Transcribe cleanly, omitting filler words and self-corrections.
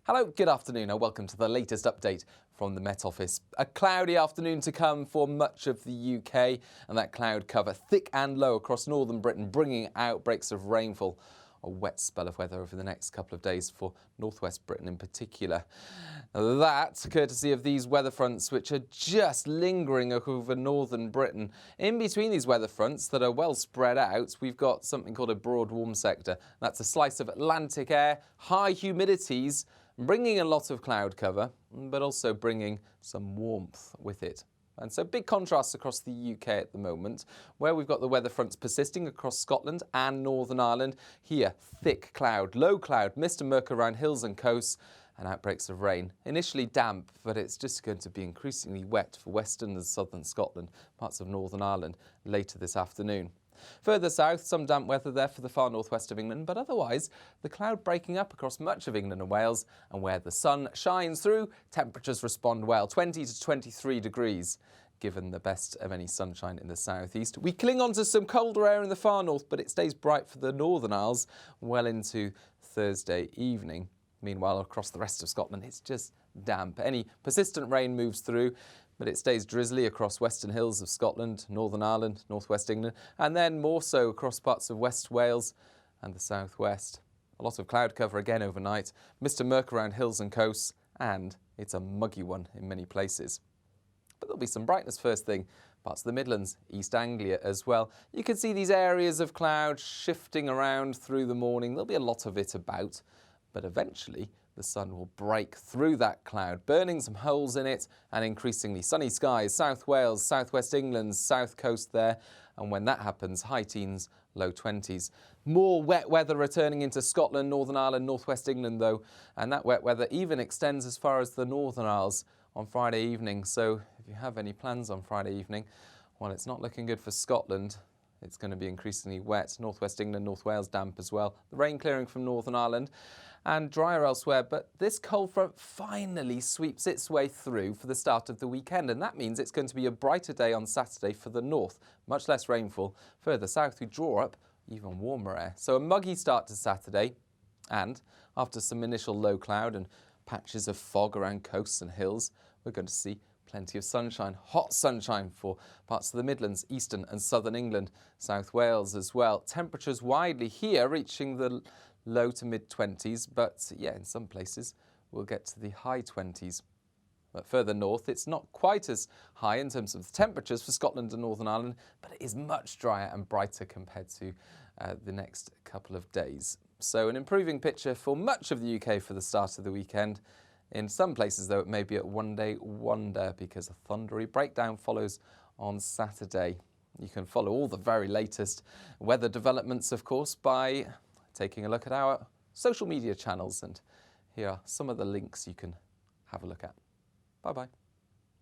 Hello, good afternoon and welcome to the latest update from the Met Office. A cloudy afternoon to come for much of the UK, and that cloud cover thick and low across northern Britain, bringing outbreaks of rainfall. A wet spell of weather over the next couple of days for northwest Britain in particular. That courtesy of these weather fronts which are just lingering over northern Britain. In between these weather fronts that are well spread out, we've got something called a broad warm sector. That's a slice of Atlantic air, high humidities, bringing a lot of cloud cover, but also bringing some warmth with it. And so big contrasts across the UK at the moment, where we've got the weather fronts persisting across Scotland and Northern Ireland. Here, thick cloud, low cloud, mist and murk around hills and coasts, and outbreaks of rain. Initially damp, but it's just going to be increasingly wet for western and southern Scotland, parts of Northern Ireland later this afternoon. Further south, some damp weather there for the far northwest of England, but otherwise the cloud breaking up across much of England and Wales, and where the sun shines through, temperatures respond well, 20 to 23 degrees, given the best of any sunshine in the southeast. We cling on to some colder air in the far north, but it stays bright for the Northern Isles well into Thursday evening. Meanwhile, across the rest of Scotland, it's just damp. Any persistent rain moves through, but it stays drizzly across western hills of Scotland, Northern Ireland, northwest England, and then more so across parts of West Wales and the southwest. A lot of cloud cover again overnight, mist and murk around hills and coasts, and it's a muggy one in many places. But there'll be some brightness first thing, parts of the Midlands, East Anglia as well. You can see these areas of cloud shifting around through the morning. There'll be a lot of it about, but eventually the sun will break through that cloud, burning some holes in it, and increasingly sunny skies, South Wales, southwest England, south coast there. And when that happens, high teens, low 20s. More wet weather returning into Scotland, Northern Ireland, northwest England though, and that wet weather even extends as far as the Northern Isles on Friday evening. So if you have any plans on Friday evening, well, it's not looking good for Scotland. It's going to be increasingly wet. Northwest England, North Wales damp as well. The rain clearing from Northern Ireland and drier elsewhere. But this cold front finally sweeps its way through for the start of the weekend. And that means it's going to be a brighter day on Saturday for the north. Much less rainfall. Further south, we draw up even warmer air. So a muggy start to Saturday. And after some initial low cloud and patches of fog around coasts and hills, we're going to see plenty of sunshine, hot sunshine for parts of the Midlands, eastern and southern England, South Wales as well. Temperatures widely here reaching the low to mid 20s, but yeah, in some places we'll get to the high 20s. But further north, it's not quite as high in terms of the temperatures for Scotland and Northern Ireland, but it is much drier and brighter compared to the next couple of days. So an improving picture for much of the UK for the start of the weekend. In some places, though, it may be a one-day wonder because a thundery breakdown follows on Saturday. You can follow all the very latest weather developments, of course, by taking a look at our social media channels. And here are some of the links you can have a look at. Bye-bye.